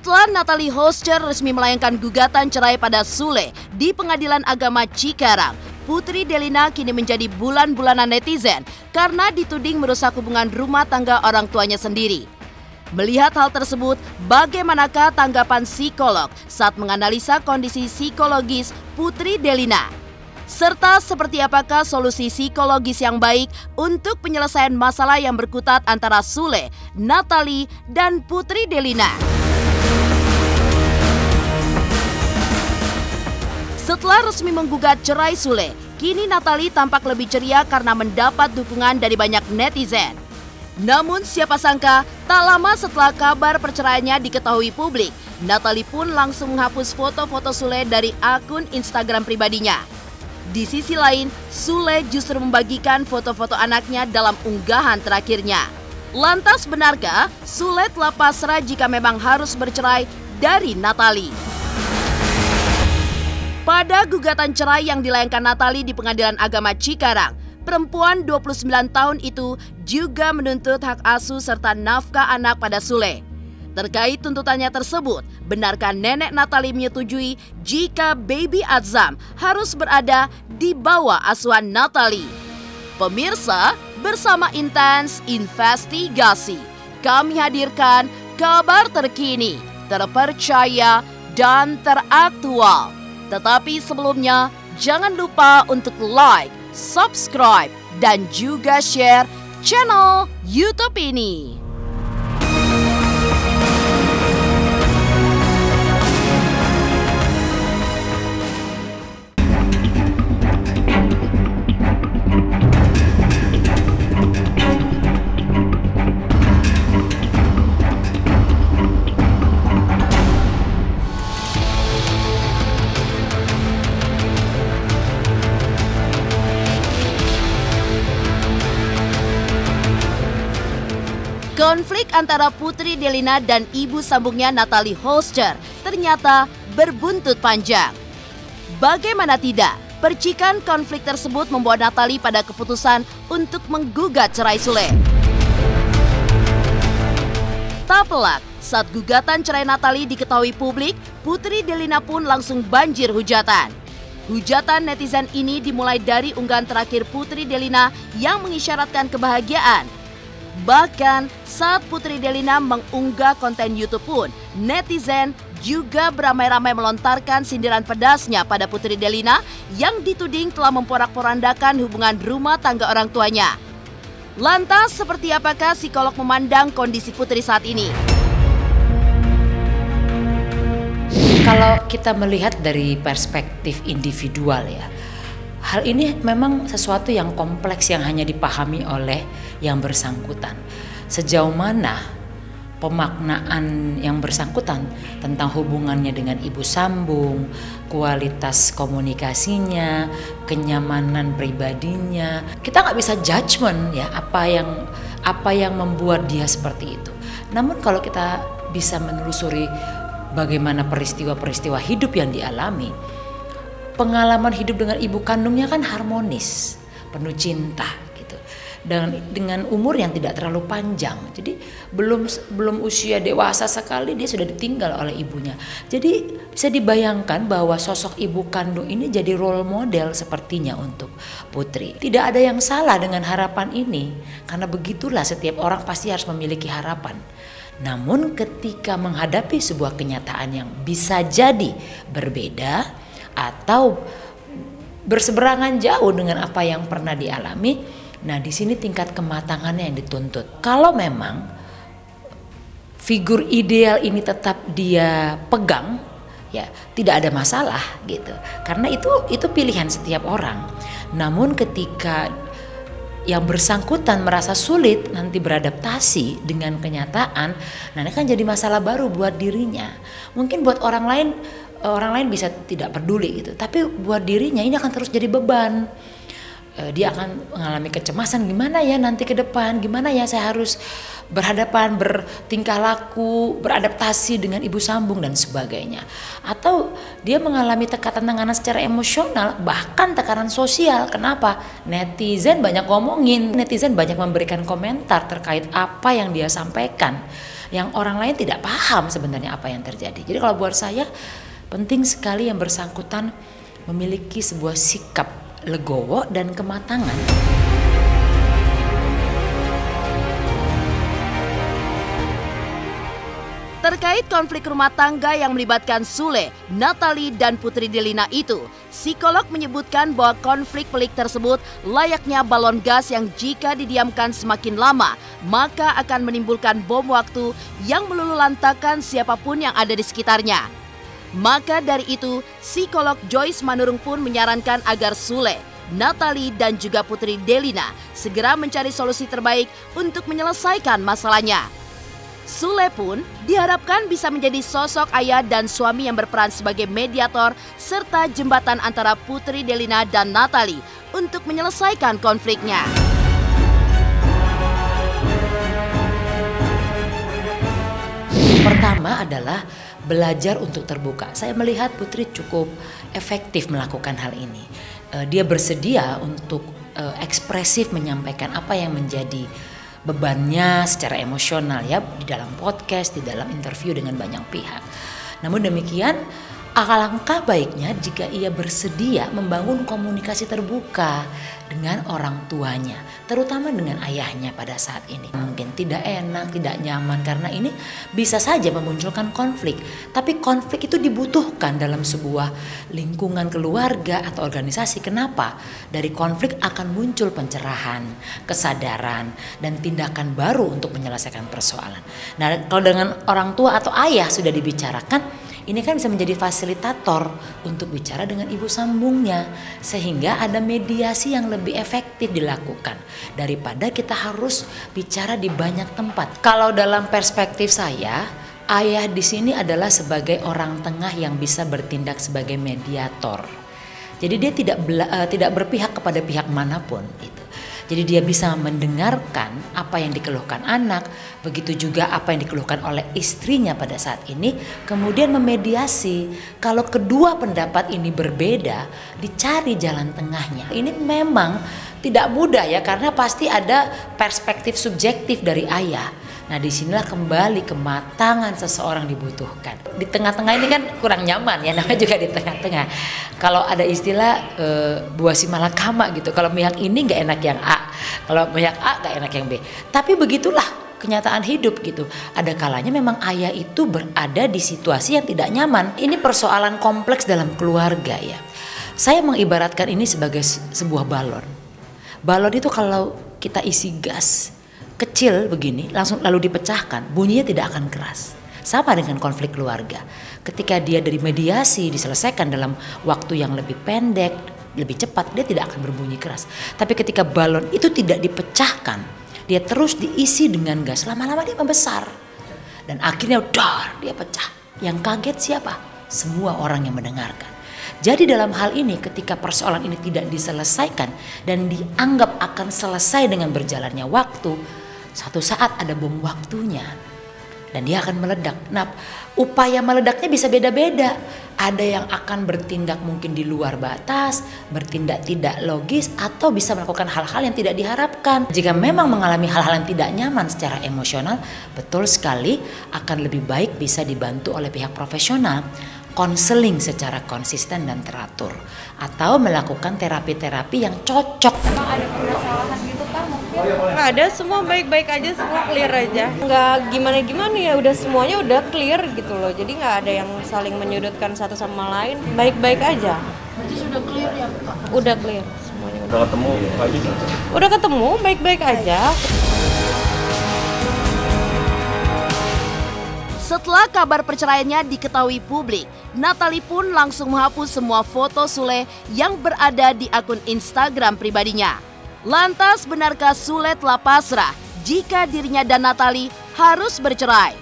Setelah Natalie Holscher resmi melayangkan gugatan cerai pada Sule di Pengadilan Agama Cikarang, Putri Delina kini menjadi bulan-bulanan netizen karena dituding merusak hubungan rumah tangga orang tuanya sendiri. Melihat hal tersebut, bagaimanakah tanggapan psikolog saat menganalisa kondisi psikologis Putri Delina? Serta seperti apakah solusi psikologis yang baik untuk penyelesaian masalah yang berkutat antara Sule, Natalie, dan Putri Delina? Setelah resmi menggugat cerai Sule, kini Natalie tampak lebih ceria karena mendapat dukungan dari banyak netizen. Namun siapa sangka, tak lama setelah kabar perceraiannya diketahui publik, Natalie pun langsung menghapus foto-foto Sule dari akun Instagram pribadinya. Di sisi lain, Sule justru membagikan foto-foto anaknya dalam unggahan terakhirnya. Lantas benarkah Sule telah pasrah jika memang harus bercerai dari Natalie? Pada gugatan cerai yang dilayangkan Natalie di Pengadilan Agama Cikarang, perempuan 29 tahun itu juga menuntut hak asuh serta nafkah anak pada Sule. Terkait tuntutannya tersebut, benarkah nenek Natalie menyetujui jika baby Azam harus berada di bawah asuhan Natalie? Pemirsa, bersama Intens Investigasi, kami hadirkan kabar terkini, terpercaya, dan teraktual. Tetapi sebelumnya, jangan lupa untuk like, subscribe, dan juga share channel YouTube ini. Konflik antara Putri Delina dan ibu sambungnya Natalie Holscher ternyata berbuntut panjang. Bagaimana tidak, percikan konflik tersebut membawa Natalie pada keputusan untuk menggugat cerai Sule. Tak pelak, saat gugatan cerai Natalie diketahui publik, Putri Delina pun langsung banjir hujatan. Hujatan netizen ini dimulai dari unggahan terakhir Putri Delina yang mengisyaratkan kebahagiaan. Bahkan saat Putri Delina mengunggah konten YouTube pun, netizen juga beramai-ramai melontarkan sindiran pedasnya pada Putri Delina yang dituding telah memporak-porandakan hubungan rumah tangga orang tuanya. Lantas seperti apakah psikolog memandang kondisi Putri saat ini? Kalau kita melihat dari perspektif individual ya, hal ini memang sesuatu yang kompleks yang hanya dipahami oleh yang bersangkutan. Sejauh mana pemaknaan yang bersangkutan tentang hubungannya dengan ibu sambung, kualitas komunikasinya, kenyamanan pribadinya, kita nggak bisa judgement ya apa yang membuat dia seperti itu. Namun kalau kita bisa menelusuri bagaimana peristiwa-peristiwa hidup yang dialami, pengalaman hidup dengan ibu kandungnya kan harmonis, penuh cinta gitu. Dan dengan umur yang tidak terlalu panjang. Jadi belum usia dewasa sekali dia sudah ditinggal oleh ibunya. Jadi bisa dibayangkan bahwa sosok ibu kandung ini jadi role model sepertinya untuk Putri. Tidak ada yang salah dengan harapan ini, karena begitulah setiap orang pasti harus memiliki harapan. Namun ketika menghadapi sebuah kenyataan yang bisa jadi berbeda atau berseberangan jauh dengan apa yang pernah dialami, nah di sini tingkat kematangannya yang dituntut. Kalau memang figur ideal ini tetap dia pegang, ya tidak ada masalah gitu. Karena itu pilihan setiap orang. Namun ketika yang bersangkutan merasa sulit nanti beradaptasi dengan kenyataan, nah ini kan jadi masalah baru buat dirinya. Mungkin buat orang lain bisa tidak peduli gitu, tapi buat dirinya ini akan terus jadi beban. dia akan mengalami kecemasan, gimana ya nanti ke depan, gimana ya saya harus berhadapan, bertingkah laku, beradaptasi dengan ibu sambung dan sebagainya. Atau dia mengalami tekanan secara emosional, bahkan tekanan sosial. Kenapa? Netizen banyak ngomongin, netizen banyak memberikan komentar terkait apa yang dia sampaikan, yang orang lain tidak paham sebenarnya apa yang terjadi. Jadi kalau buat saya penting sekali yang bersangkutan memiliki sebuah sikap legowo dan kematangan. Terkait konflik rumah tangga yang melibatkan Sule, Natalie, dan Putri Delina itu, psikolog menyebutkan bahwa konflik pelik tersebut layaknya balon gas yang jika didiamkan semakin lama, maka akan menimbulkan bom waktu yang meluluhlantakkan siapapun yang ada di sekitarnya. Maka dari itu, psikolog Joyce Manurung pun menyarankan agar Sule, Natalie, dan juga Putri Delina segera mencari solusi terbaik untuk menyelesaikan masalahnya. Sule pun diharapkan bisa menjadi sosok ayah dan suami yang berperan sebagai mediator serta jembatan antara Putri Delina dan Natalie untuk menyelesaikan konfliknya. Pertama adalah belajar untuk terbuka. Saya melihat Putri cukup efektif melakukan hal ini. Dia bersedia untuk ekspresif menyampaikan apa yang menjadi bebannya secara emosional ya, di dalam podcast, di dalam interview dengan banyak pihak. Namun demikian, alangkah baiknya jika ia bersedia membangun komunikasi terbuka dengan orang tuanya, terutama dengan ayahnya pada saat ini. Mungkin tidak enak, tidak nyaman karena ini bisa saja memunculkan konflik. Tapi konflik itu dibutuhkan dalam sebuah lingkungan keluarga atau organisasi. Kenapa? Dari konflik akan muncul pencerahan, kesadaran, dan tindakan baru untuk menyelesaikan persoalan. Nah, kalau dengan orang tua atau ayah sudah dibicarakan, ini kan bisa menjadi fasilitator untuk bicara dengan ibu sambungnya, sehingga ada mediasi yang lebih efektif dilakukan daripada kita harus bicara di banyak tempat. Kalau dalam perspektif saya, ayah di sini adalah sebagai orang tengah yang bisa bertindak sebagai mediator. Jadi dia tidak berpihak kepada pihak manapun gitu. Jadi dia bisa mendengarkan apa yang dikeluhkan anak, begitu juga apa yang dikeluhkan oleh istrinya pada saat ini, kemudian memediasi. Kalau kedua pendapat ini berbeda, dicari jalan tengahnya. Ini memang tidak mudah ya, karena pasti ada perspektif subjektif dari ayah. Nah, disinilah kembali kematangan seseorang dibutuhkan. Di tengah-tengah ini kan kurang nyaman ya, namanya juga di tengah-tengah. Kalau ada istilah buah si malakama gitu, kalau pihak ini nggak enak yang A, kalau pihak A nggak enak yang B. Tapi begitulah kenyataan hidup gitu. Ada kalanya memang ayah itu berada di situasi yang tidak nyaman. Ini persoalan kompleks dalam keluarga ya. Saya mengibaratkan ini sebagai sebuah balon. Balon itu kalau kita isi gas kecil begini, lalu dipecahkan, bunyinya tidak akan keras. Sama dengan konflik keluarga. Ketika dia dari mediasi diselesaikan dalam waktu yang lebih pendek, lebih cepat, dia tidak akan berbunyi keras. Tapi ketika balon itu tidak dipecahkan, dia terus diisi dengan gas, lama-lama dia membesar. Dan akhirnya dia pecah. Yang kaget siapa? Semua orang yang mendengarkan. Jadi dalam hal ini ketika persoalan ini tidak diselesaikan dan dianggap akan selesai dengan berjalannya waktu, satu saat ada bom waktunya dan dia akan meledak. Nah, upaya meledaknya bisa beda-beda. Ada yang akan bertindak mungkin di luar batas, bertindak tidak logis, atau bisa melakukan hal-hal yang tidak diharapkan. Jika memang mengalami hal-hal yang tidak nyaman secara emosional, betul sekali akan lebih baik bisa dibantu oleh pihak profesional, konseling secara konsisten dan teratur, atau melakukan terapi-terapi yang cocok. Emang ada permasalahan gitu kan? Nggak ada, semua baik-baik aja, semua clear aja. Nggak gimana-gimana ya, udah semuanya udah clear gitu loh. Jadi nggak ada yang saling menyudutkan satu sama lain, baik-baik aja. Berarti sudah clear ya Pak? Udah clear semuanya. Udah ketemu lagi? Udah ketemu, baik-baik aja. Setelah kabar perceraiannya diketahui publik, Natalie pun langsung menghapus semua foto Sule yang berada di akun Instagram pribadinya. Lantas benarkah Sule telah pasrah jika dirinya dan Natalie harus bercerai?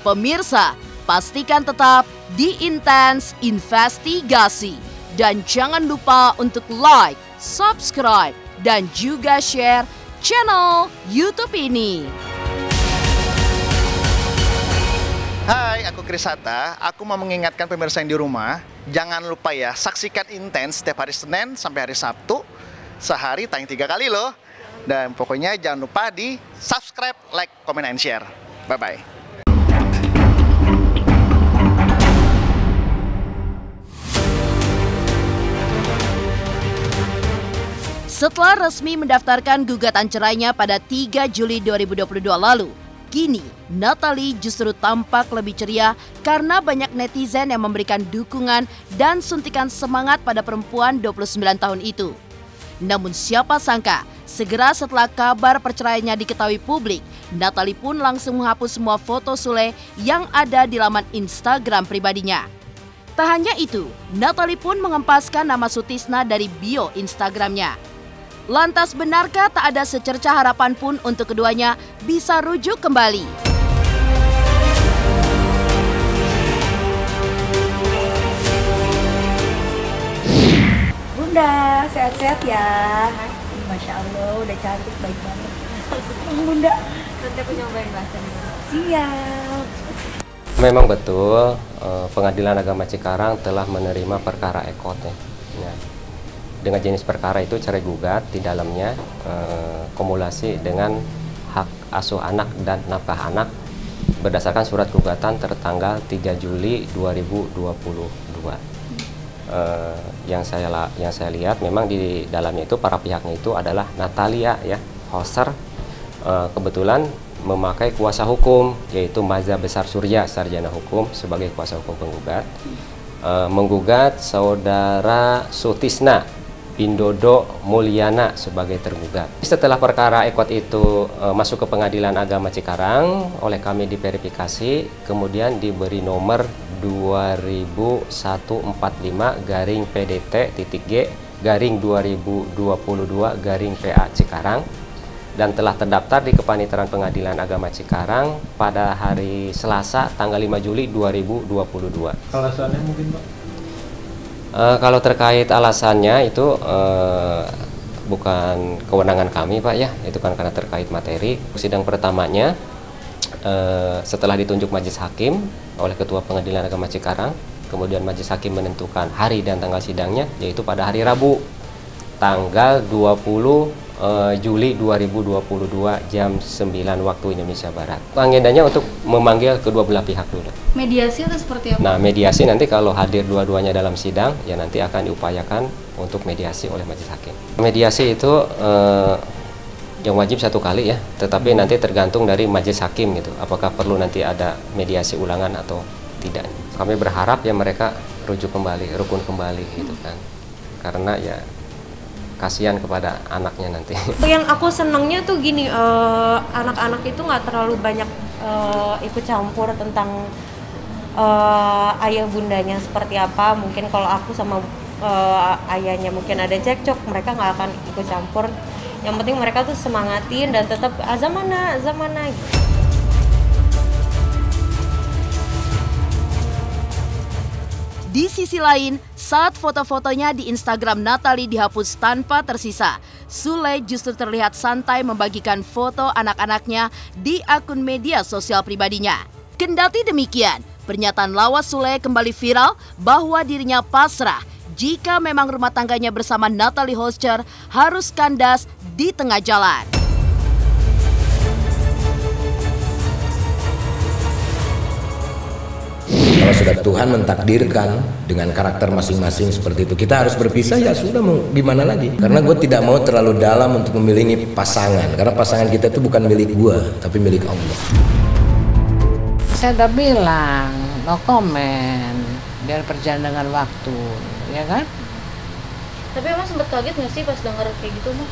Pemirsa, pastikan tetap di Intens Investigasi. Dan jangan lupa untuk like, subscribe, dan juga share channel YouTube ini. Hai, aku Krisata. Aku mau mengingatkan pemirsa yang di rumah, jangan lupa ya, saksikan Intens setiap hari Senin sampai hari Sabtu. Sehari tayang 3 kali loh. Dan pokoknya jangan lupa di subscribe, like, comment, and share. Bye-bye. Setelah resmi mendaftarkan gugatan cerainya pada 3 Juli 2022 lalu, kini Natalie justru tampak lebih ceria karena banyak netizen yang memberikan dukungan dan suntikan semangat pada perempuan 29 tahun itu. Namun siapa sangka, segera setelah kabar perceraiannya diketahui publik, Natalie pun langsung menghapus semua foto Sule yang ada di laman Instagram pribadinya. Tak hanya itu, Natalie pun mengempaskan nama Sutisna dari bio Instagramnya. Lantas benarkah tak ada secerca harapan pun untuk keduanya bisa rujuk kembali? Bunda, sehat-sehat ya. Masya Allah, udah cantik, baik banget. Bunda, Nanti aku nyobain bahasa. siap. Memang betul, Pengadilan Agama Cikarang telah menerima perkara ekot ya. Dengan jenis perkara itu cerai gugat, di dalamnya kumulasi dengan hak asuh anak dan nafkah anak berdasarkan surat gugatan tertanggal 3 Juli 2022. Yang saya lihat memang di dalamnya itu para pihaknya itu adalah Natalia ya, hoster, kebetulan memakai kuasa hukum yaitu Maza Besar Surya Sarjana Hukum sebagai kuasa hukum penggugat, menggugat saudara Sutisna Bindodo Mulyana sebagai tergugat. Setelah perkara ekot itu masuk ke Pengadilan Agama Cikarang, oleh kami diverifikasi, kemudian diberi nomor 2145-PDT-G-2022-PA Cikarang dan telah terdaftar di Kepanitiaan Pengadilan Agama Cikarang pada hari Selasa tanggal 5 Juli 2022. Alasannya mungkin Pak? Kalau terkait alasannya itu bukan kewenangan kami Pak ya, itu kan karena terkait materi. Sidang pertamanya setelah ditunjuk majelis hakim oleh Ketua Pengadilan Agama Cikarang, kemudian majelis hakim menentukan hari dan tanggal sidangnya yaitu pada hari Rabu tanggal 20 Juli 2022 jam 9 waktu Indonesia Barat. Agendanya untuk memanggil kedua belah pihak dulu. Mediasi atau seperti apa? Nah, mediasi nanti kalau hadir dua-duanya dalam sidang, ya nanti akan diupayakan untuk mediasi oleh majelis hakim. Mediasi itu yang wajib 1 kali ya, tetapi nanti tergantung dari majelis hakim gitu, apakah perlu nanti ada mediasi ulangan atau tidak. Kami berharap ya mereka rujuk kembali, rukun kembali gitu kan, karena ya kasihan kepada anaknya nanti. Yang aku senangnya tuh gini, anak-anak itu nggak terlalu banyak ikut campur tentang ayah bundanya seperti apa. Mungkin kalau aku sama ayahnya mungkin ada cekcok, mereka nggak akan ikut campur. Yang penting mereka tuh semangatin dan tetap azamana. Di sisi lain, saat foto-fotonya di Instagram Natalie dihapus tanpa tersisa, Sule justru terlihat santai membagikan foto anak-anaknya di akun media sosial pribadinya. Kendati demikian, pernyataan lawas Sule kembali viral bahwa dirinya pasrah jika memang rumah tangganya bersama Natalie Holscher harus kandas di tengah jalan. Kalau sudah Tuhan mentakdirkan dengan karakter masing-masing seperti itu, kita harus berpisah, ya sudah, mau gimana lagi. Karena gue tidak mau terlalu dalam untuk memilih pasangan, karena pasangan kita itu bukan milik gue, tapi milik Allah. Saya udah bilang no comment, biar berjalan dengan waktu, ya kan? Tapi emang sempet kaget nggak sih pas denger kayak gitu mah?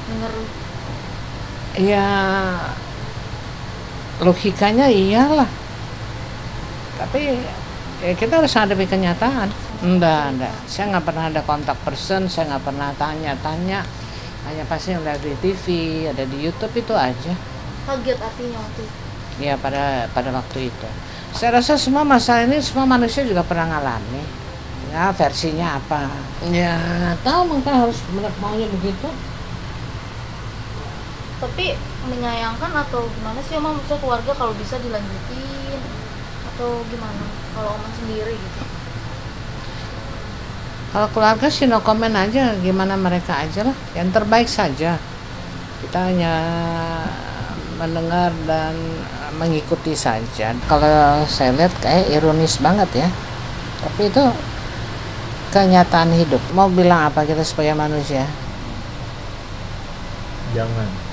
Denger? Ya logikanya iyalah. Tapi ya kita harus hadapi kenyataan. Enggak. Saya nggak pernah ada kontak person, saya nggak pernah tanya-tanya. Hanya pasti udah di TV, ada di YouTube, itu aja. Kaget artinya waktu itu? Ya pada waktu itu. Saya rasa semua masalah ini semua manusia juga pernah ngalami. Ya Ya versinya apa? Ya nggak tahu, mungkin harus maunya begitu. Tapi menyayangkan atau gimana sih Oma, maksudnya keluarga kalau bisa dilanjutin atau gimana kalau Oma sendiri gitu? Kalau keluarga sih no comment aja, gimana mereka aja lah, yang terbaik saja. Kita hanya mendengar dan mengikuti saja. Kalau saya lihat kayak ironis banget ya, tapi itu kenyataan hidup. Mau bilang apa kita sebagai manusia? Jangan.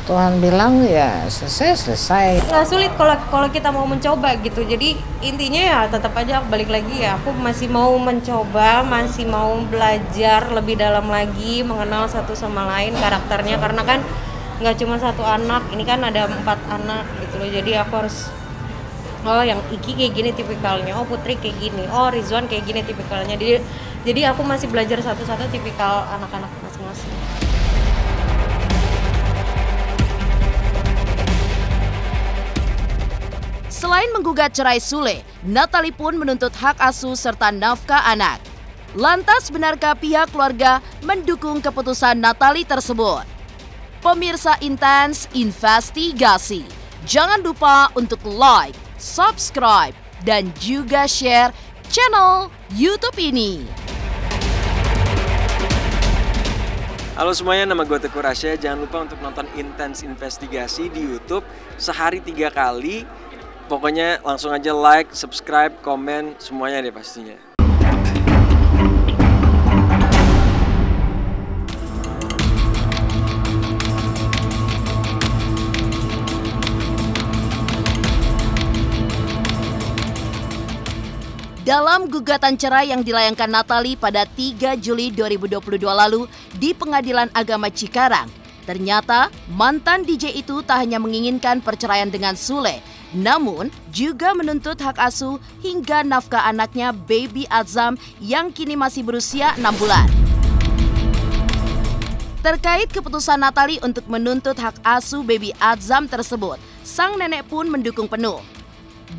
Tuhan bilang ya selesai. Nggak sulit kalau kita mau mencoba gitu. Jadi intinya ya tetap aja balik lagi ya. Aku masih mau mencoba, masih mau belajar lebih dalam lagi, mengenal satu sama lain karakternya. Karena kan nggak cuma satu anak, ini kan ada 4 anak gitu loh. Jadi aku harus, oh yang Iki kayak gini tipikalnya, oh Putri kayak gini, oh Rizwan kayak gini tipikalnya. Jadi aku masih belajar satu-satu tipikal anak-anak masing-masing. Selain menggugat cerai Sule, Natalie pun menuntut hak asuh serta nafkah anak. Lantas benarkah pihak keluarga mendukung keputusan Natalie tersebut? Pemirsa Intens Investigasi, jangan lupa untuk like, subscribe, dan juga share channel YouTube ini. Halo semuanya, nama gue Teguh Rasya. Jangan lupa untuk nonton Intens Investigasi di YouTube sehari 3 kali. Pokoknya langsung aja like, subscribe, komen, semuanya deh pastinya. Dalam gugatan cerai yang dilayangkan Natalie pada 3 Juli 2022 lalu di Pengadilan Agama Cikarang, ternyata mantan DJ itu tak hanya menginginkan perceraian dengan Sule, namun juga menuntut hak asuh hingga nafkah anaknya Baby Atzam yang kini masih berusia 6 bulan. Terkait keputusan Natalie untuk menuntut hak asuh Baby Atzam tersebut, sang nenek pun mendukung penuh.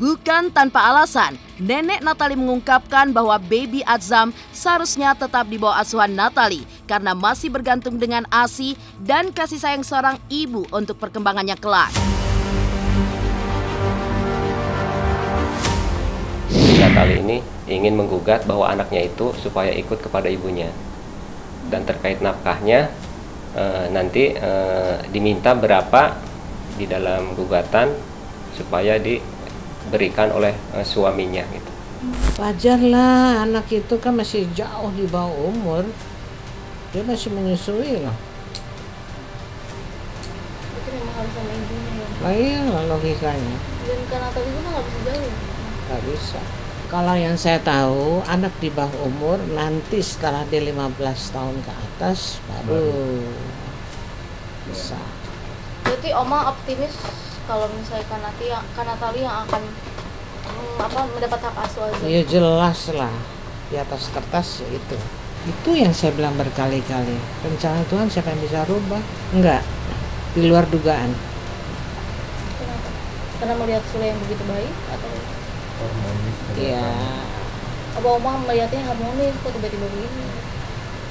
Bukan tanpa alasan, nenek Natalie mengungkapkan bahwa Baby Atzam seharusnya tetap di bawah asuhan Natalie karena masih bergantung dengan ASI dan kasih sayang seorang ibu untuk perkembangannya kelak. Natalie ini ingin menggugat bahwa anaknya itu supaya ikut kepada ibunya, dan terkait nafkahnya nanti diminta berapa di dalam gugatan supaya diberikan oleh suaminya gitu. Wajar lah, anak itu kan masih jauh di bawah umur, dia masih menyusui loh. Itu memang harus sama ibunya ya? Lah iya logikanya. Dan karena tadi itu nggak bisa jauh? Nggak bisa. Kalau yang saya tahu, anak di bawah umur nanti setelah dia 15 tahun ke atas baru bisa. Berarti Oma optimis kalau misalnya Natalie yang akan mendapat hak asuh aja? Ya jelas lah, di atas kertas ya itu. Itu yang saya bilang berkali-kali. Rencana Tuhan siapa yang bisa rubah? Enggak, di luar dugaan. Kenapa? Karena melihat Sule yang begitu baik atau? Iya. Apa Oma melihatnya harmonis kok tiba-tiba begini?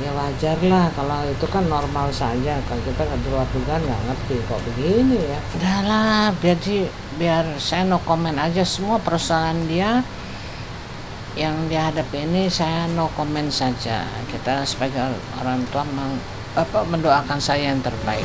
Ya wajar lah, kalau itu kan normal saja. Kalau kita di luar dugaan nggak ngerti kok begini ya. Udahlah, biar saya no comment aja. Semua persoalan dia yang dihadapi ini saya no comment saja. Kita sebagai orang tua mendoakan saya yang terbaik.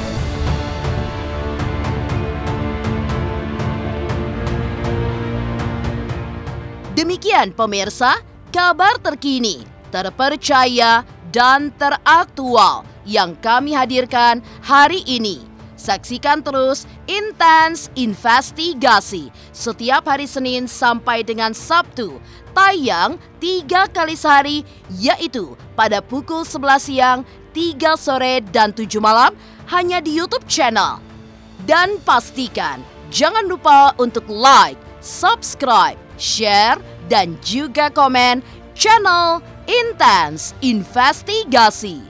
Demikian pemirsa, kabar terkini, terpercaya, dan teraktual yang kami hadirkan hari ini. Saksikan terus Intens Investigasi setiap hari Senin sampai dengan Sabtu, tayang 3 kali sehari, yaitu pada pukul 11 siang, 3 sore, dan 7 malam hanya di YouTube channel. Dan pastikan jangan lupa untuk like, subscribe, share, dan juga komen channel Intens Investigasi.